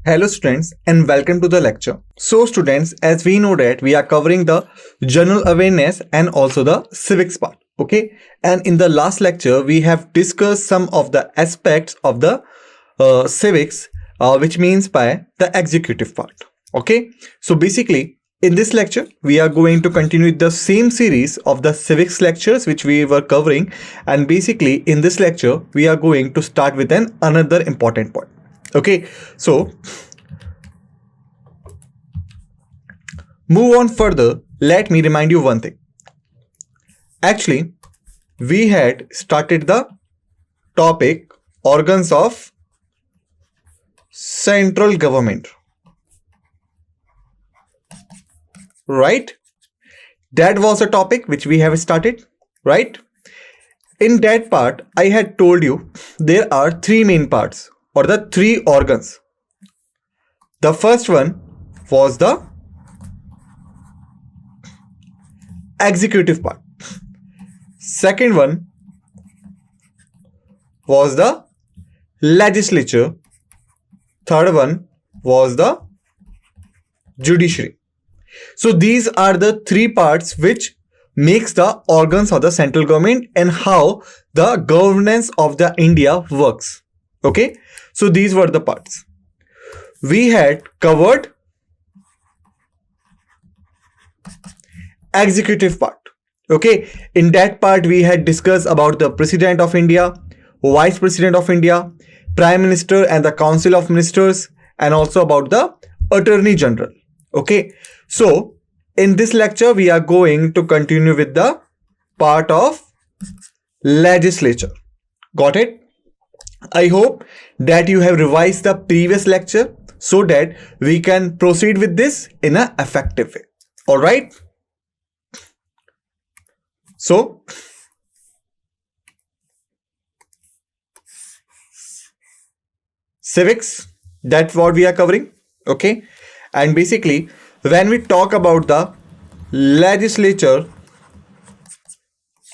Hello students and welcome to the lecture. So students, as we know that we are covering the general awareness and also the civics part. Okay. And in the last lecture, we have discussed some of the aspects of the civics, which means by the executive part. Okay. So basically, in this lecture, we are going to continue the same series of the civics lectures which we were covering. And basically, in this lecture, we are going to start with another important point. Okay, so move on further. Let me remind you one thing. Actually, we had started the topic organs of central government, right? That was a topic which we have started, right? In that part, I had told you there are three main parts or the three organs. The first one was the executive part. Second one was the legislature. Third one was the judiciary. So these are the three parts which makes the organs of the central government and how the governance of the India works. Okay, so these were the parts. We had covered executive part. Okay, in that part we had discussed about the President of India, Vice President of India, Prime Minister and the Council of Ministers, and also about the Attorney General. Okay, so in this lecture we are going to continue with the part of legislature. Got it? I hope that you have revised the previous lecture so that we can proceed with this in an effective way. All right. So, civics, that's what we are covering. Okay. And basically, when we talk about the legislature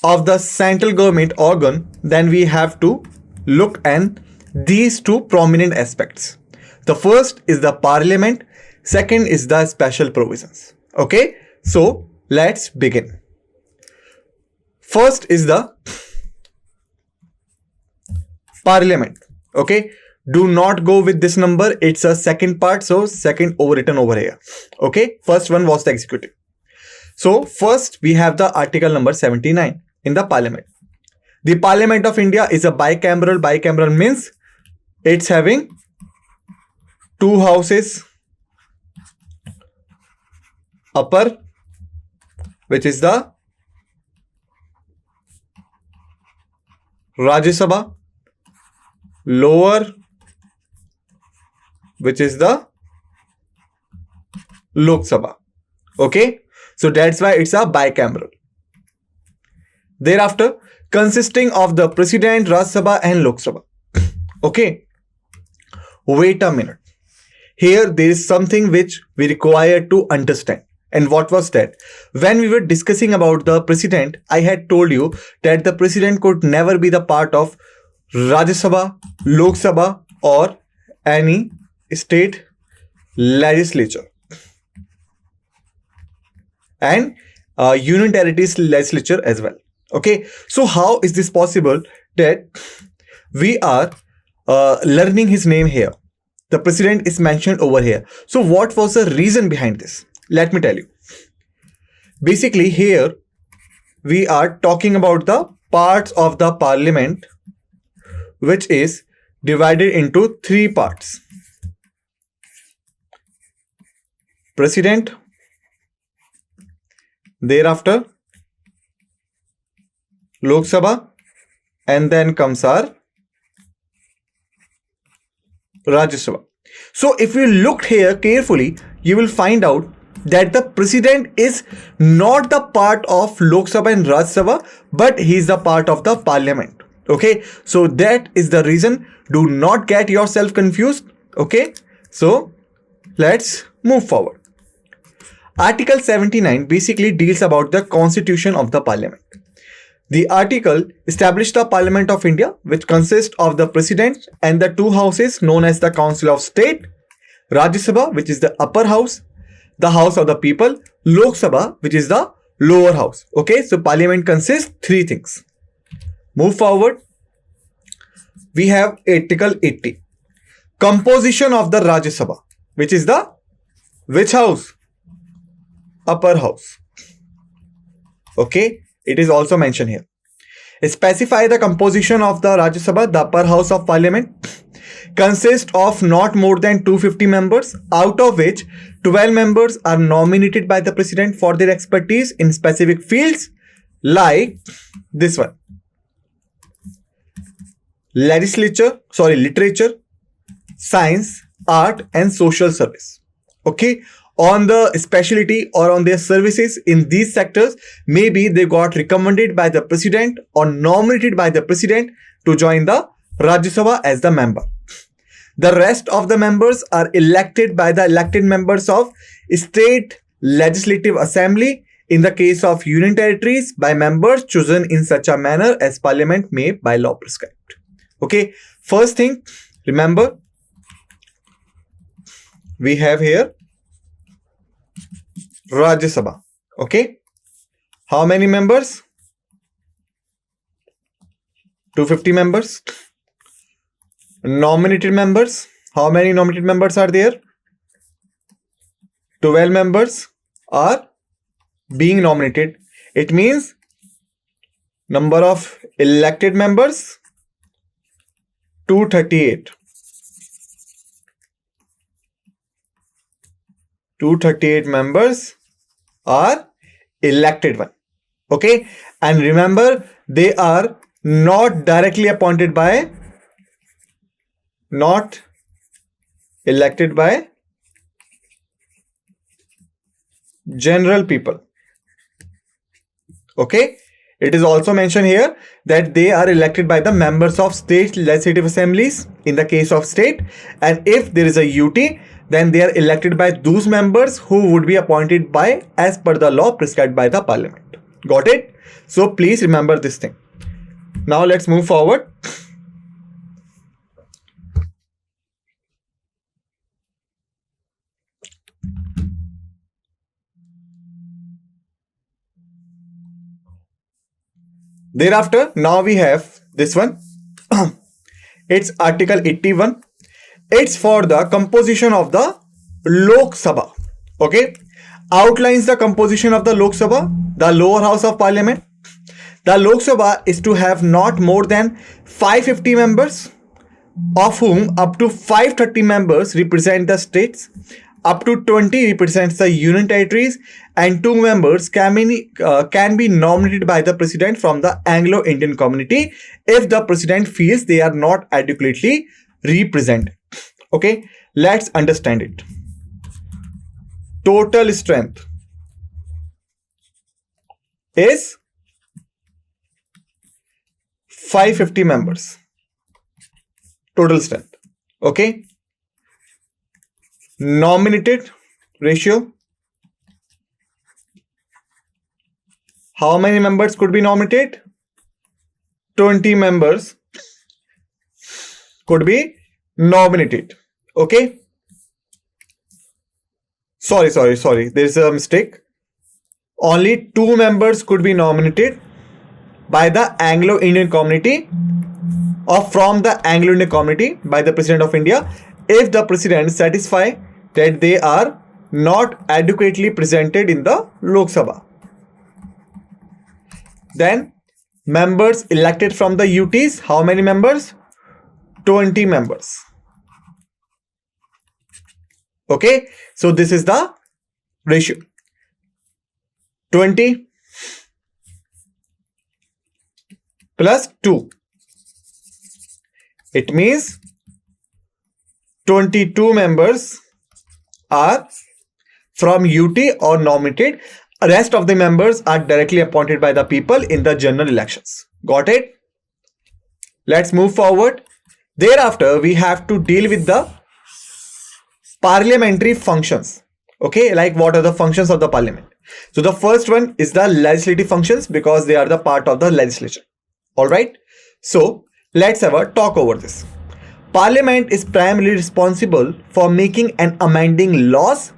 of the central government organ, then we have to look at these two prominent aspects. The first is the parliament, second is the special provisions. Okay, so let's begin. First is the parliament. Okay, do not go with this number, it's a second part, so second overwritten over here. Okay, first one was the executive. So first we have the article number 79 in the parliament. The Parliament of India is a bicameral. Bicameral means it's having two houses. Upper, which is the Rajya Sabha. Lower, which is the Lok Sabha. Okay, so that's why it's a bicameral. Thereafter, consisting of the President, Rajya Sabha and Lok Sabha. Okay. Wait a minute. Here there is something which we require to understand. And what was that? When we were discussing about the President, I had told you that the President could never be the part of Rajya Sabha, Lok Sabha or any state legislature. And union territories legislature as well. Okay, so how is this possible that we are learning his name here? The president is mentioned over here. So what was the reason behind this? Let me tell you. Basically here we are talking about the parts of the parliament which is divided into three parts. President, thereafter Lok Sabha, and then comes our Rajya Sabha. So if you look here carefully, you will find out that the president is not the part of Lok Sabha and Rajya Sabha, but he is the part of the parliament. Okay, so that is the reason. Do not get yourself confused. Okay, so let's move forward. Article 79 basically deals about the constitution of the parliament. The article established the Parliament of India, which consists of the President and the two houses known as the Council of State. Rajya Sabha, which is the upper house, the house of the people, Lok Sabha, which is the lower house. Okay, so parliament consists three things. Move forward. We have Article 80. Composition of the Rajya Sabha, which is the which house? Upper house. Okay, it is also mentioned here. Specify the composition of the Rajya Sabha, the upper house of parliament. Consists of not more than 250 members, out of which 12 members are nominated by the president for their expertise in specific fields like this one. Literature, science, art and social service. Okay, on the specialty or on their services in these sectors, maybe they got recommended by the president or nominated by the president to join the Rajya Sabha as the member. The rest of the members are elected by the elected members of State Legislative Assembly, in the case of Union Territories by members chosen in such a manner as Parliament may by law prescribed. Okay, first thing, remember, we have here Rajya Sabha. Okay, how many members? 250 members. Nominated members. How many nominated members are there? 12 members are being nominated. It means number of elected members 238. 238 members are elected one. Okay, and remember, they are not directly appointed by, not elected by general people. Okay, it is also mentioned here that they are elected by the members of state legislative assemblies in the case of state, and if there is a UT, then they are elected by those members who would be appointed by as per the law prescribed by the parliament. Got it? So please remember this thing. Now let's move forward. Thereafter, now we have this one. It's Article 81. It's for the composition of the Lok Sabha. Okay, outlines the composition of the Lok Sabha, the lower house of parliament. The Lok Sabha is to have not more than 550 members, of whom up to 530 members represent the states, up to 20 represents the union territories, and 2 members can be nominated by the president from the Anglo-Indian community if the president feels they are not adequately represented. Okay, let's understand it. Total strength is 550 members. Total strength. Okay. Nominated ratio. How many members could be nominated? 20 members could be nominated. Okay. Sorry. There is a mistake. Only 2 members could be nominated by the Anglo-Indian community or from the Anglo-Indian community by the President of India if the President satisfy that they are not adequately presented in the Lok Sabha. Then members elected from the UTs, how many members? 20 members. Okay, so this is the ratio. 20 plus 2. It means 22 members are from UT or nominated. Rest of the members are directly appointed by the people in the general elections. Got it? Let's move forward. Thereafter, we have to deal with the parliamentary functions. Okay, like what are the functions of the parliament? So the first one is the legislative functions because they are the part of the legislature. All right. So let's have a talk over this. Parliament is primarily responsible for making and amending laws.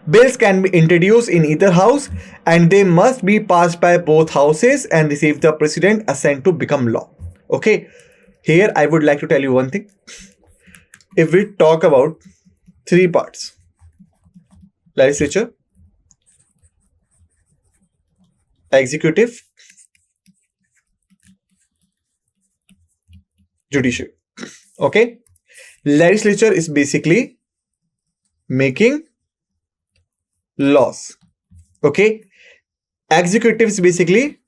Bills can be introduced in either house and they must be passed by both houses and receive the president assent to become law. Okay, here I would like to tell you one thing. If we talk about three parts: legislature, executive, judiciary. Okay, legislature is basically making laws. Okay, executive is basically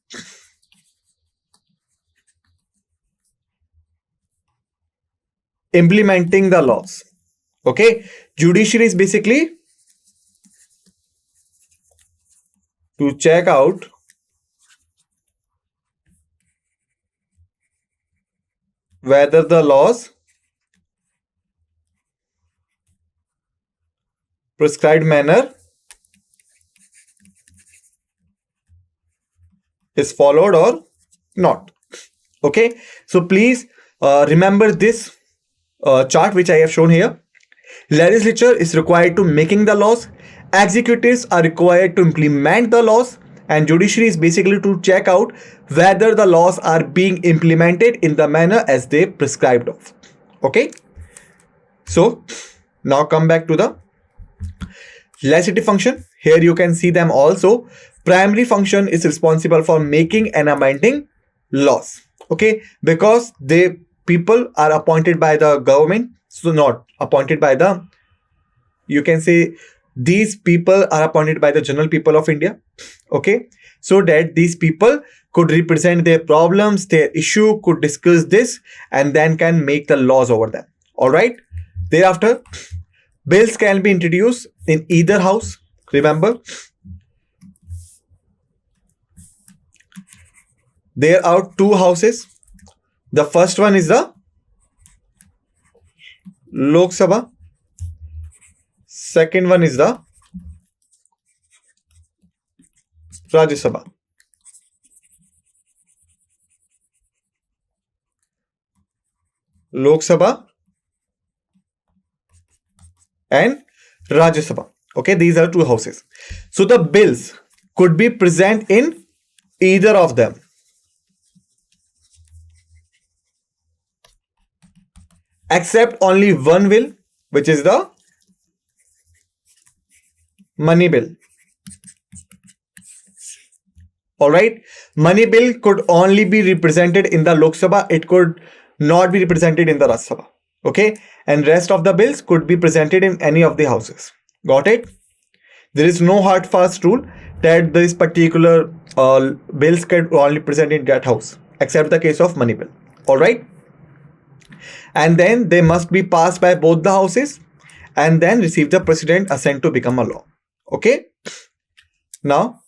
implementing the laws. Okay, judiciary is basically to check out whether the laws prescribed manner is followed or not. Okay, so please remember this chart which I have shown here. Legislature is required to making the laws, executives are required to implement the laws, and judiciary is basically to check out whether the laws are being implemented in the manner as they prescribed of. Okay, so now come back to the legislative function. Here you can see them also. Primary function is responsible for making and amending laws. Okay, because they people are appointed by the government, so not appointed by the, you can say these people are appointed by the general people of India. Okay, so that these people could represent their problems, their issue, could discuss this and then can make the laws over them. All right, thereafter bills can be introduced in either house. Remember, there are two houses. The first one is the Lok Sabha. Second one is the Rajya Sabha. Lok Sabha and Rajya Sabha. Okay, these are two houses. So the bills could be present in either of them. Except only one bill, which is the money bill. Alright, money bill could only be represented in the Lok Sabha. It could not be represented in the Rajya Sabha. Okay, and rest of the bills could be presented in any of the houses. Got it? There is no hard fast rule that this particular bills can only present in that house, except the case of money bill. Alright, and then they must be passed by both the houses and then receive the president assent to become a law. Okay, now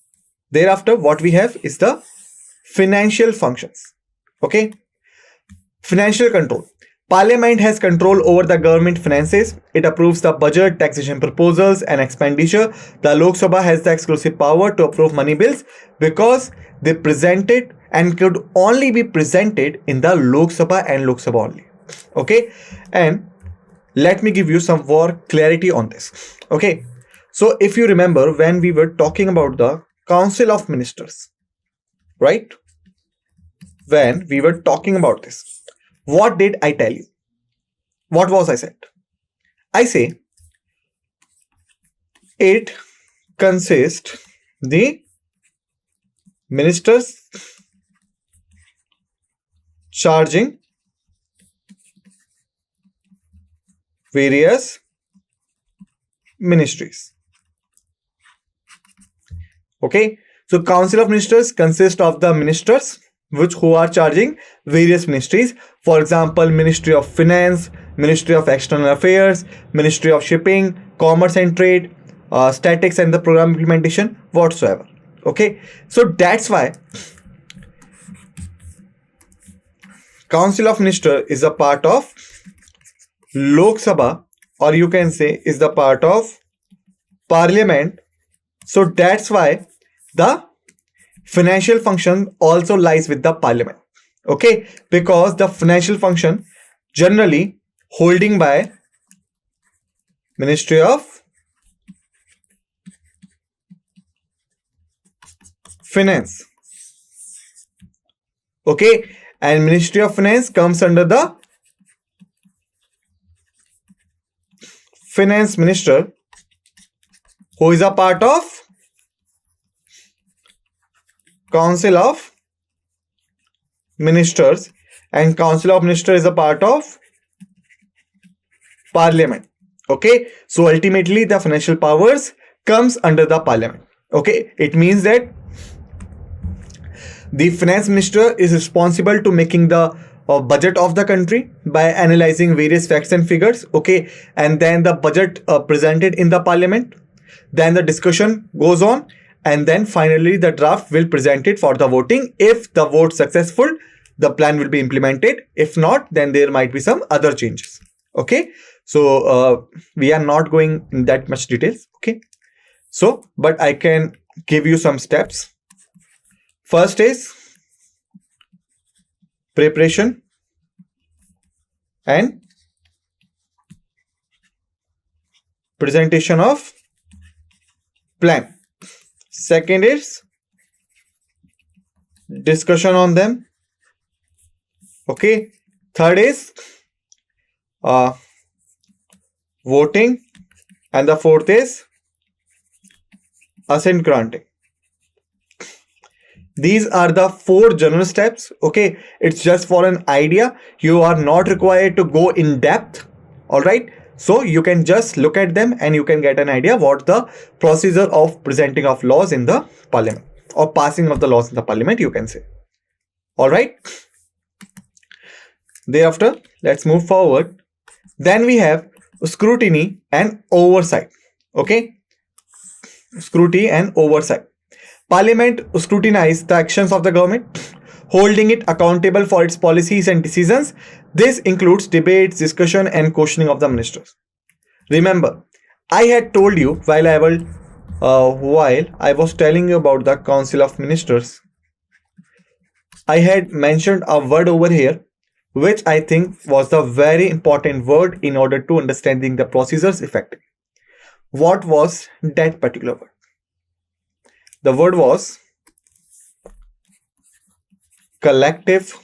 thereafter what we have is the financial functions. Okay, financial control. Parliament has control over the government finances. It approves the budget, taxation proposals and expenditure. The Lok Sabha has the exclusive power to approve money bills because they presented and could only be presented in the Lok Sabha and Lok Sabha only. Okay, and let me give you some more clarity on this. Okay, so if you remember when we were talking about the Council of Ministers, right? When we were talking about this, what did I tell you? What was I said? I say it consists the ministers charging various ministries. Okay, so Council of Ministers consist of the ministers who are charging various ministries. For example, Ministry of Finance, Ministry of External Affairs, Ministry of Shipping, Commerce and Trade, Statistics and the Program Implementation, whatsoever. Okay, so that's why Council of Ministers is a part of Lok Sabha, or you can say is the part of Parliament. So that's why the financial function also lies with the Parliament. Okay, because the financial function generally holding by Ministry of Finance. Okay, and Ministry of Finance comes under the Finance Minister, who is a part of Council of Ministers, and Council of Ministers is a part of Parliament. Okay, so ultimately the financial powers comes under the Parliament. Okay, it means that the Finance Minister is responsible to making the budget of the country by analyzing various facts and figures. Okay, and then the budget presented in the Parliament, then the discussion goes on, and then finally the draft will present it for the voting. If the vote successful, the plan will be implemented. If not, then there might be some other changes. Okay, so we are not going in that much details. Okay, so but I can give you some steps. First is preparation and presentation of plan. Second is discussion on them. Okay. Third is voting, and the fourth is assent granting. These are the 4 general steps. Okay, it's just for an idea. You are not required to go in depth. All right, so you can just look at them and you can get an idea what the procedure of presenting of laws in the Parliament, or passing of the laws in the Parliament, you can say. All right, thereafter let's move forward. Then we have scrutiny and oversight. Okay, scrutiny and oversight. Parliament scrutinizes the actions of the government, holding it accountable for its policies and decisions. This includes debates, discussion, and questioning of the ministers. Remember, I had told you while I was telling you about the Council of Ministers, I had mentioned a word over here, which I think was the very important word in order to understanding the procedures effectively. What was that particular word? The word was collective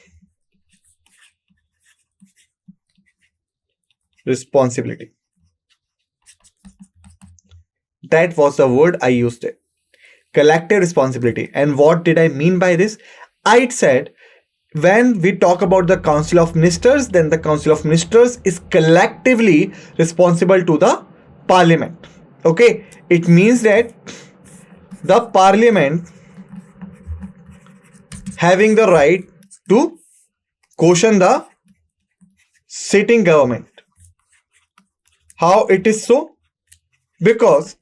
responsibility. That was the word I used it. Collective responsibility. And what did I mean by this? I said when we talk about the Council of Ministers, then the Council of Ministers is collectively responsible to the Parliament. Okay, it means that the Parliament having the right to question the sitting government. How it is so? Because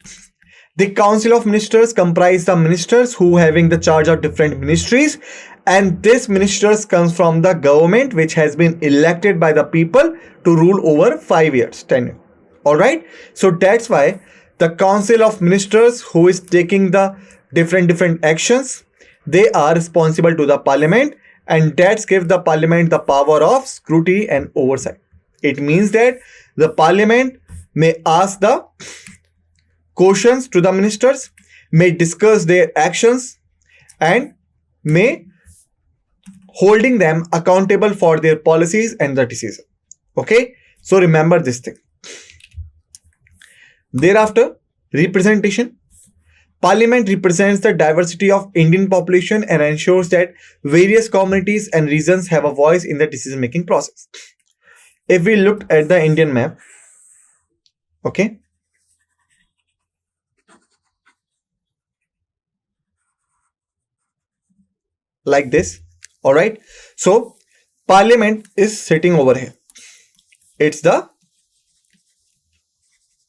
the Council of Ministers comprise the ministers who having the charge of different ministries, and this ministers comes from the government which has been elected by the people to rule over 5 years tenure. All right, so that's why the Council of Ministers who is taking the different actions, they are responsible to the Parliament, and that gives the Parliament the power of scrutiny and oversight. It means that the Parliament may ask the questions to the ministers, may discuss their actions, and may holding them accountable for their policies and the decision. Okay, so remember this thing. Thereafter, representation. Parliament represents the diversity of Indian population and ensures that various communities and regions have a voice in the decision-making process. If we looked at the Indian map, okay, like this. All right, so Parliament is sitting over here. It's the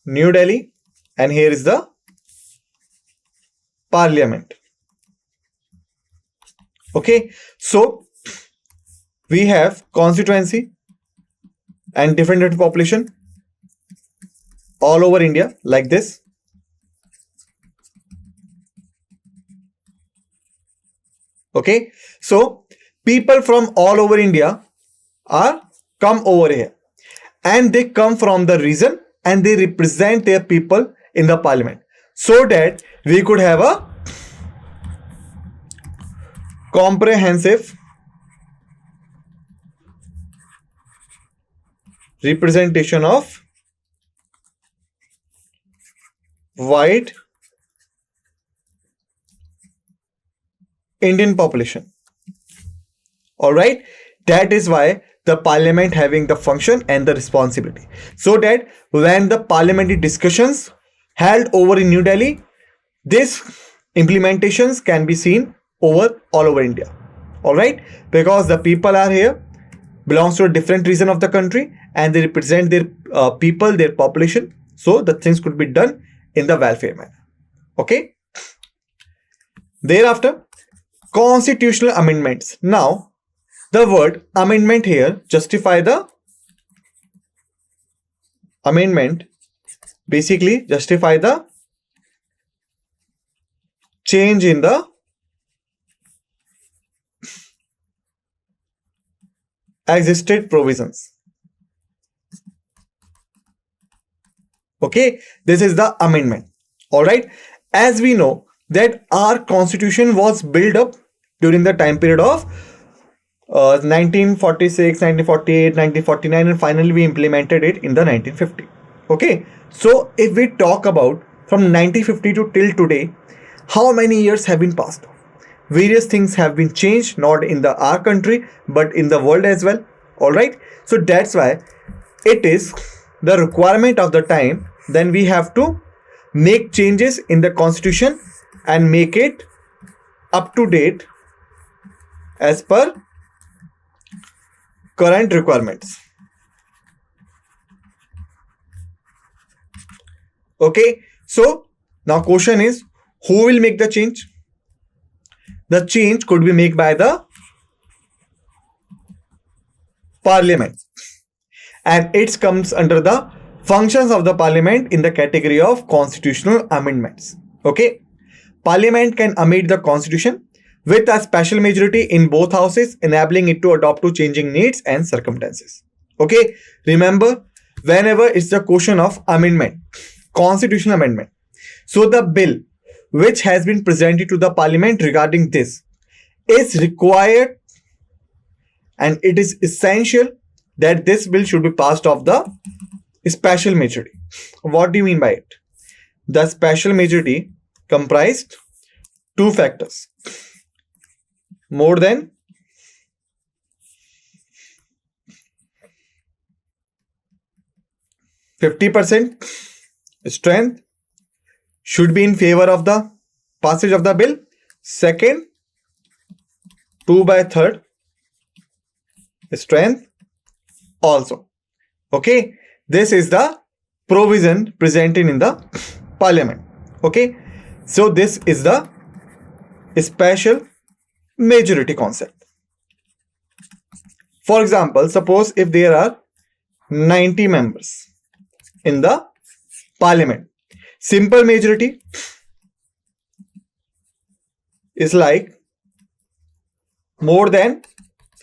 New Delhi, and here is the Parliament. Okay, so we have constituency and different population all over India like this. Okay, so people from all over India are come over here, and they come from the region and they represent their people in the parliament, so that we could have a comprehensive representation of wide Indian population. All right, that is why the parliament having the function and the responsibility, so that when the parliamentary discussions held over in New Delhi, these implementations can be seen all over India. All right, because the people are here, belongs to a different region of the country, and they represent their people, their population, so the things could be done in the welfare manner. Okay, thereafter, constitutional amendments. Now the word amendment here justify the amendment, basically justify the change in the existed provisions. Okay, this is the amendment. All right, as we know that our constitution was built up during the time period of 1946, 1948, 1949, and finally we implemented it in the 1950. Okay, so if we talk about from 1950 to till today, how many years have been passed? Various things have been changed, not in the our country but in the world as well. All right, so that's why it is the requirement of the time. Then we have to make changes in the constitution and make it up to date as per current requirements. Okay, so now question is, who will make the change? The change could be made by the parliament, and it comes under the functions of the parliament in the category of constitutional amendments. Okay, parliament can amend the constitution with a special majority in both houses, enabling it to adopt to changing needs and circumstances. Okay, remember, whenever it's the question of amendment, constitutional amendment, so the bill which has been presented to the parliament regarding this is required, and it is essential that this bill should be passed of the special majority. What do you mean by it? The special majority comprised two factors: more than 50% strength should be in favor of the passage of the bill. Second, 2/3 strength also. Okay, this is the provision presented in the parliament. Okay, so this is the special majority concept. For example, suppose if there are 90 members in the parliament, simple majority is like more than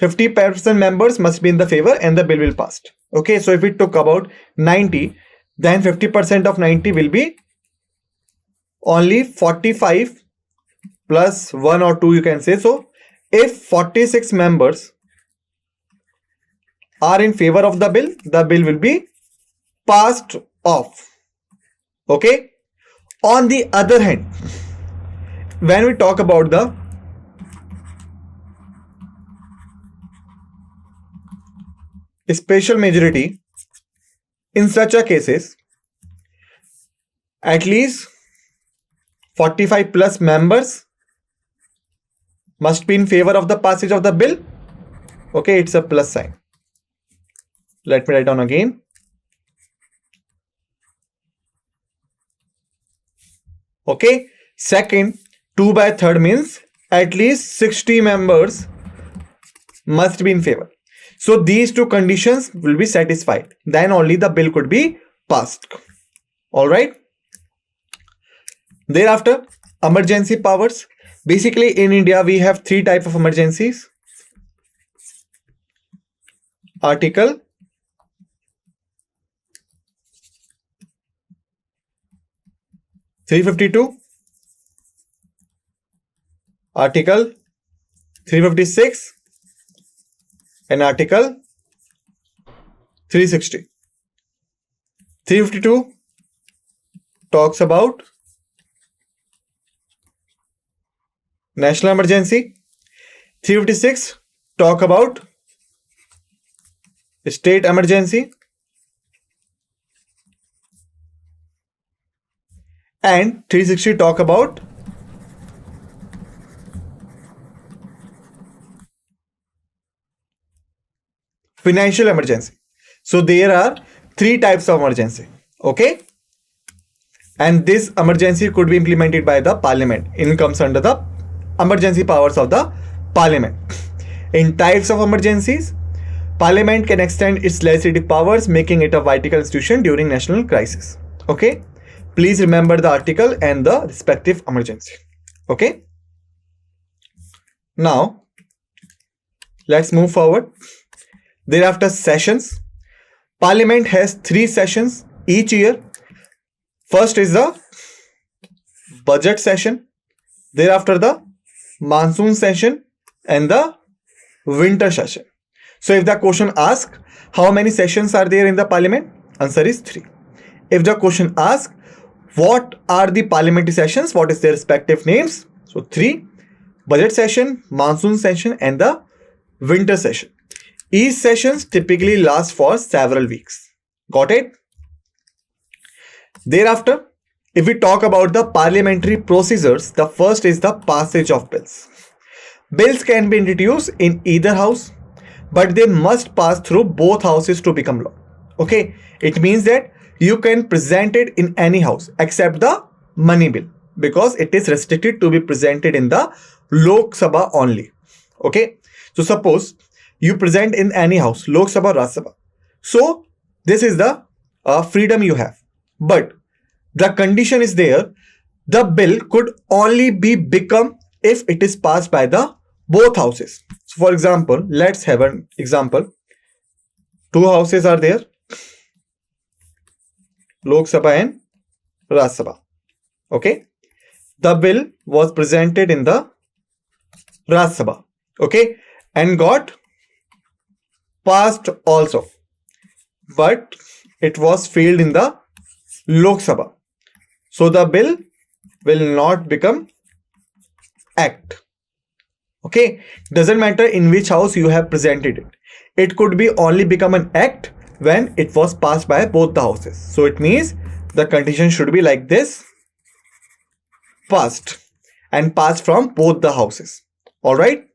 50% members must be in the favor and the bill will pass. Okay, so if we talk about 90, then 50% of 90 will be only 45 plus 1 or 2, you can say. So if 46 members are in favor of the bill will be passed off. Okay, on the other hand, when we talk about the special majority, in such a cases, at least 45 plus members must be in favor of the passage of the bill. Okay, it's a plus sign. Let me write down again. Okay, second, 2/3 means at least 60 members must be in favor. So these two conditions will be satisfied, then only the bill could be passed. All right. Thereafter, emergency powers. Basically in India we have three types of emergencies: Article 352, Article 356, and Article 360. 352 talks about national emergency. 356 talk about state emergency. And 360 talk about financial emergency. So there are 3 types of emergency. Okay. And this emergency could be implemented by the parliament. It comes under the emergency powers of the parliament. In types of emergencies, parliament can extend its legislative powers, making it a vital institution during national crisis. Okay. Please remember the article and the respective emergency. Okay. Now, let's move forward. Thereafter, sessions. Parliament has 3 sessions each year. First is the budget session. Thereafter, the monsoon session and the winter session. So, if the question asks how many sessions are there in the parliament, answer is 3. If the question asks what are the parliamentary sessions, what is their respective names, so 3: budget session, monsoon session, and the winter session. Each sessions typically last for several weeks. Got it? Thereafter, if we talk about the parliamentary procedures, the first is the passage of bills. Bills can be introduced in either house, but they must pass through both houses to become law. Okay, it means that you can present it in any house except the money bill, because it is restricted to be presented in the Lok Sabha only. Okay, so suppose you present in any house, Lok Sabha, Rajya Sabha. So this is the freedom you have. But the condition is there, the bill could only be become if it is passed by the both houses. So for example, let's have an example. 2 houses are there, Lok Sabha and Rajya Sabha. Okay. The bill was presented in the Rajya Sabha. Okay. And got passed also. But it was failed in the Lok Sabha. So the bill will not become act. Okay. Doesn't matter in which house you have presented it. It could be only become an act when it was passed by both the houses. So it means the condition should be like this: passed, and passed from both the houses. Alright.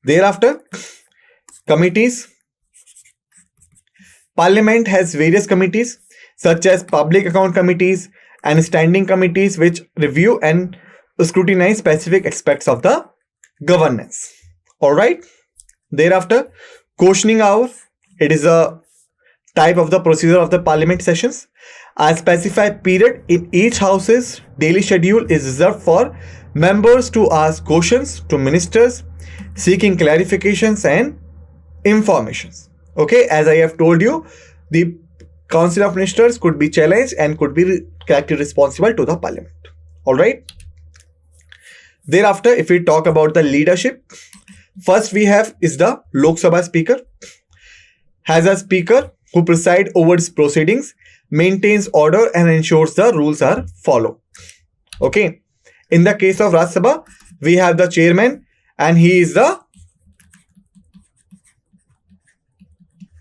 Thereafter, committees. Parliament has various committees such as public account committees and standing committees which review and scrutinize specific aspects of the governance. Alright. Thereafter, questioning hour. It is a type of the procedure of the parliament sessions. A specified period in each house's daily schedule is reserved for members to ask questions to ministers, seeking clarifications and informations. Okay, as I have told you, the Council of Ministers could be challenged and could be directly responsible to the parliament. Alright. Thereafter, if we talk about the leadership, first we have is the Lok Sabha Speaker. Has a speaker who presides over its proceedings, maintains order and ensures the rules are followed. Okay. In the case of Rajya Sabha, we have the chairman and he is the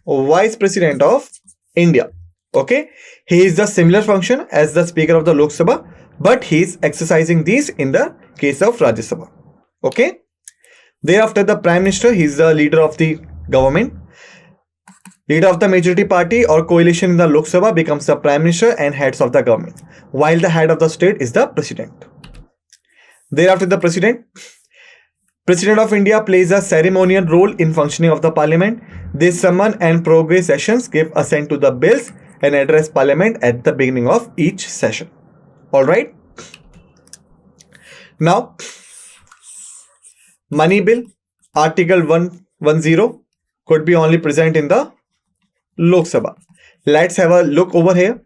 Vice President of India. Okay. He is the similar function as the Speaker of the Lok Sabha, but he is exercising these in the case of Rajya Sabha. Okay. Thereafter, the Prime Minister, he is the leader of the government. Leader of the majority party or coalition in the Lok Sabha becomes the Prime Minister and heads of the government, while the head of the state is the President. Thereafter, the President. President of India plays a ceremonial role in functioning of the Parliament. They summon and prorogue sessions, give assent to the bills and address Parliament at the beginning of each session. Alright. Now, Money Bill, Article 110 could be only present in the Lok Sabha. Let's have a look over here.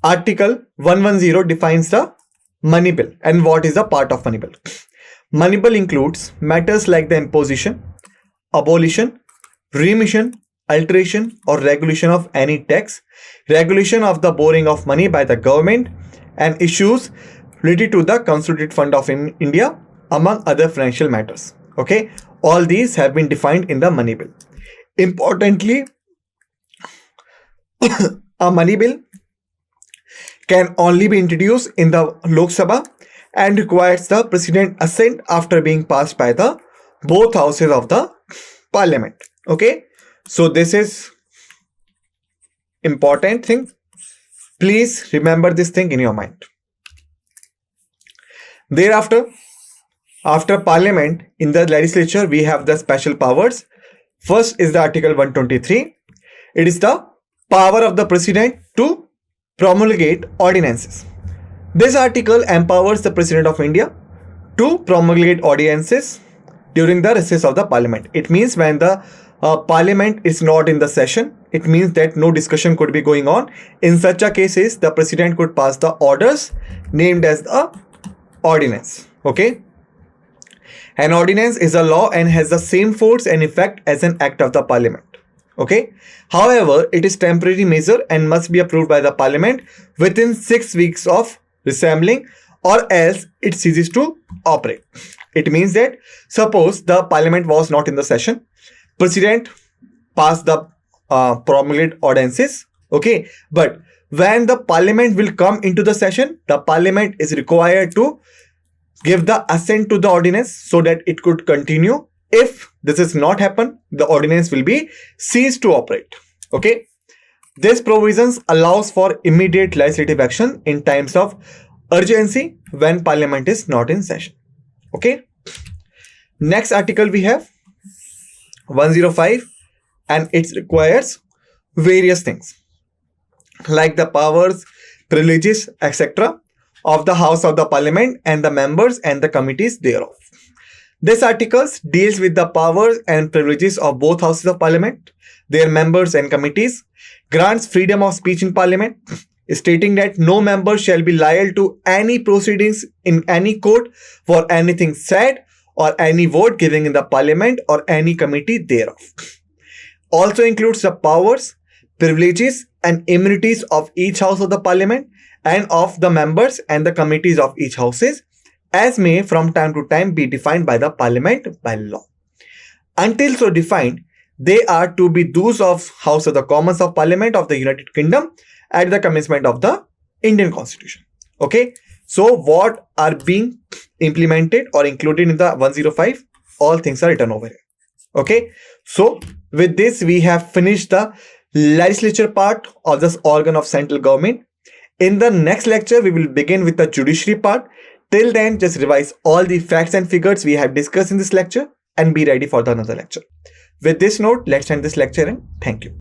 Article 110 defines the money bill and what is the part of money bill. Money bill includes matters like the imposition, abolition, remission, alteration or regulation of any tax, regulation of the borrowing of money by the government, and issues related to the Constituted Fund of India, among other financial matters. Okay, all these have been defined in the money bill. Importantly, a money bill can only be introduced in the Lok Sabha and requires the President assent after being passed by the both houses of the Parliament. Okay, so this is important thing. Please remember this thing in your mind. Thereafter, after Parliament, in the legislature, we have the special powers. First is the Article 123. It is the power of the President to promulgate ordinances. This article empowers the President of India to promulgate ordinances during the recess of the Parliament. It means when the Parliament is not in the session, it means that no discussion could be going on. In such a cases, the President could pass the orders named as the ordinance. Okay. An ordinance is a law and has the same force and effect as an act of the Parliament. Okay. However, it is temporary measure and must be approved by the Parliament within 6 weeks of reassembling, or else it ceases to operate. It means that suppose the Parliament was not in the session, President passed the promulgate ordinances. Okay. But when the Parliament will come into the session, the Parliament is required to give the assent to the ordinance so that it could continue. If this is not happen, the ordinance will be ceased to operate. Okay. This provisions allows for immediate legislative action in times of urgency when Parliament is not in session. Okay. Next article we have 105, and it requires various things like the powers, privileges, etc. of the House of the Parliament and the members and the committees thereof. This article deals with the powers and privileges of both houses of Parliament, their members and committees, grants freedom of speech in Parliament, stating that no member shall be liable to any proceedings in any court for anything said or any vote given in the Parliament or any committee thereof. Also includes the powers, privileges and immunities of each house of the Parliament and of the members and the committees of each houses, as may from time to time be defined by the Parliament by law. Until so defined, they are to be those of House of the Commons of Parliament of the United Kingdom at the commencement of the Indian Constitution. Okay. So what are being implemented or included in the 105? All things are written over here. Okay. So with this, we have finished the legislature part of this organ of central government. In the next lecture, we will begin with the judiciary part. Till then, just revise all the facts and figures we have discussed in this lecture and be ready for the another lecture. With this note, let's end this lecture and thank you.